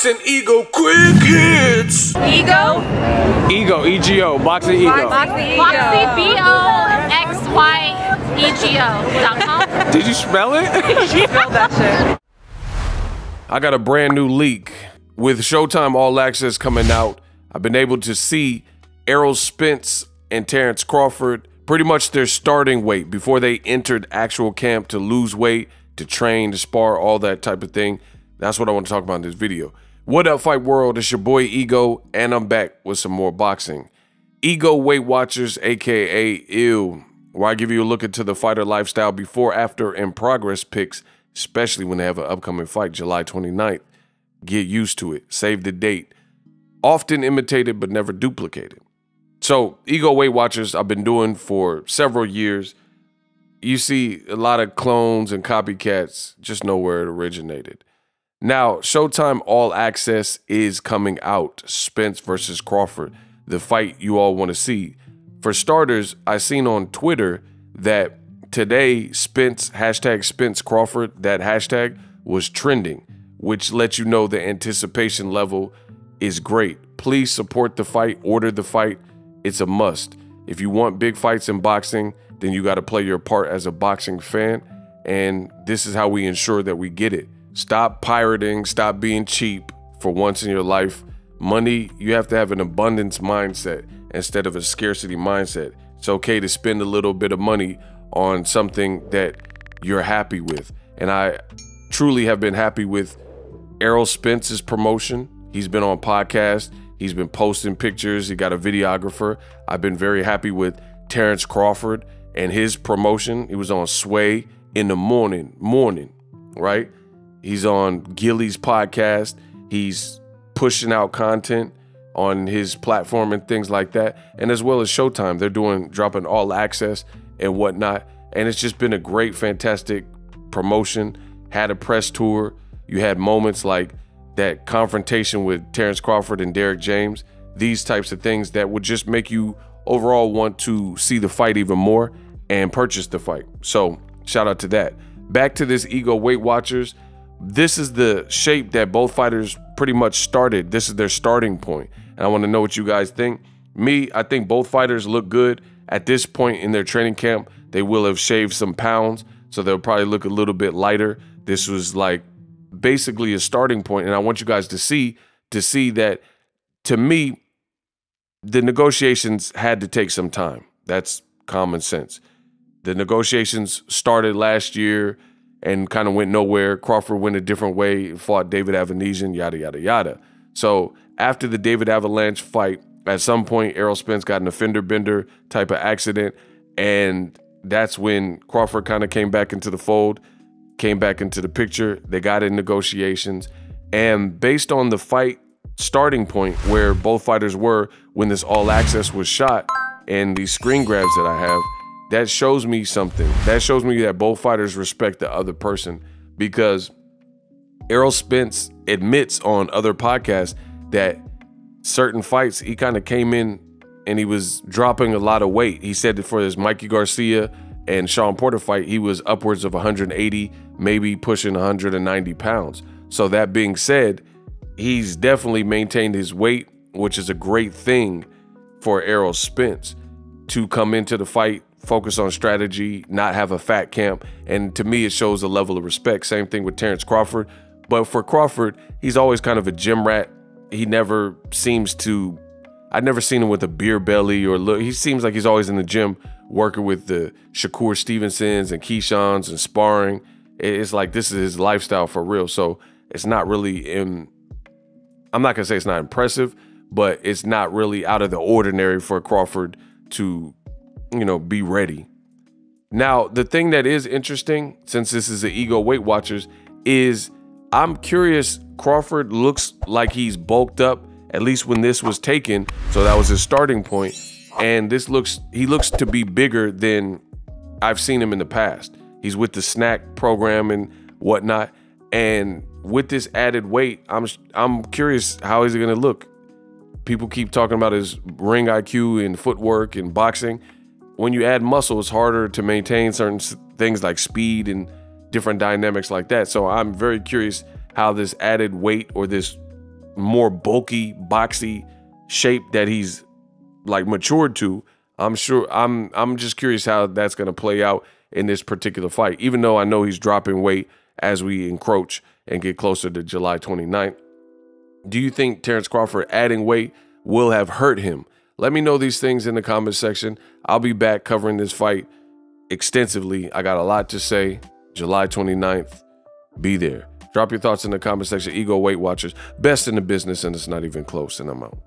Boxingego quick hits. Ego? Ego, E-G-O, Boxingego. Boxingego.com. Did you spell it? She spelled that shit. I got a brand new leak. With Showtime All Access coming out, I've been able to see Errol Spence and Terence Crawford, pretty much their starting weight before they entered actual camp to lose weight, to train, to spar, all that type of thing. That's what I want to talk about in this video. What up, Fight World? It's your boy Ego, and I'm back with some more boxing. Ego Weight Watchers, aka EW, where I give you a look into the fighter lifestyle before, after, and progress pics, especially when they have an upcoming fight, July 29th. Get used to it. Save the date. Often imitated, but never duplicated. So, Ego Weight Watchers, I've been doing for several years. You see a lot of clones and copycats, just know where it originated. Now, Showtime All Access is coming out. Spence versus Crawford, the fight you all want to see. For starters, I seen on Twitter that today Spence, hashtag Spence Crawford, that hashtag was trending, which lets you know the anticipation level is great. Please support the fight, order the fight. It's a must. If you want big fights in boxing, then you got to play your part as a boxing fan. And this is how we ensure that we get it. Stop pirating, stop being cheap for once in your life. Money, you have to have an abundance mindset instead of a scarcity mindset. It's okay to spend a little bit of money on something that you're happy with. And I truly have been happy with Errol Spence's promotion. He's been on podcasts. He's been posting pictures. He got a videographer. I've been very happy with Terence Crawford and his promotion. He was on Sway in the morning, right? He's on Gilly's podcast. He's pushing out content on his platform and things like that. And as well as Showtime, they're dropping All Access and whatnot. And it's just been a great, fantastic promotion. Had a press tour. You had moments like that confrontation with Terence Crawford and Derek James. These types of things that would just make you overall want to see the fight even more and purchase the fight. So shout out to that. Back to this Ego Weight Watchers. This is the shape that both fighters pretty much started. This is their starting point. And I want to know what you guys think. Me, I think both fighters look good. At this point in their training camp, they will have shaved some pounds, so they'll probably look a little bit lighter. This was like basically a starting point, and I want you guys to see that, to me, the negotiations had to take some time. That's common sense. The negotiations started last year and kind of went nowhere. Crawford went a different way, fought David Avanesian, yada, yada, yada. So after the David Avalanche fight, at some point, Errol Spence got in a fender bender type of accident, and that's when Crawford kind of came back into the fold, came back into the picture. They got in negotiations, and based on the fight starting point where both fighters were when this All Access was shot and these screen grabs that I have, that shows me something. That shows me that both fighters respect the other person, because Errol Spence admits on other podcasts that certain fights he kind of came in and he was dropping a lot of weight. He said that for this Mikey Garcia and Sean Porter fight, he was upwards of 180, maybe pushing 190 pounds. So that being said, he's definitely maintained his weight, which is a great thing for Errol Spence to come into the fight, focus on strategy, not have a fat camp. And to me, it shows a level of respect. Same thing with Terence Crawford. But for Crawford, he's always kind of a gym rat. He never seems to, I've never seen him with a beer belly or look. He seems like he's always in the gym working with the Shakur Stevensons and Keishans and sparring. It's like this is his lifestyle for real. So it's not really I'm not gonna say it's not impressive, but it's not really out of the ordinary for Crawford to, you know, be ready. Now, the thing that is interesting, since this is the Ego Weight Watchers, is I'm curious. Crawford looks like he's bulked up, at least when this was taken. So that was his starting point. And he looks to be bigger than I've seen him in the past. He's with the snack program and whatnot. And with this added weight, I'm curious, how is he gonna look? People keep talking about his ring IQ and footwork and boxing. When you add muscle, it's harder to maintain certain things like speed and different dynamics like that. So I'm very curious how this added weight or this more bulky, boxy shape that he's like matured to. I'm just curious how that's going to play out in this particular fight, even though I know he's dropping weight as we encroach and get closer to July 29th. Do you think Terence Crawford adding weight will have hurt him? Let me know these things in the comment section. I'll be back covering this fight extensively. I got a lot to say. July 29th, be there. Drop your thoughts in the comment section. Ego Weight Watchers, best in the business, and it's not even close, and I'm out.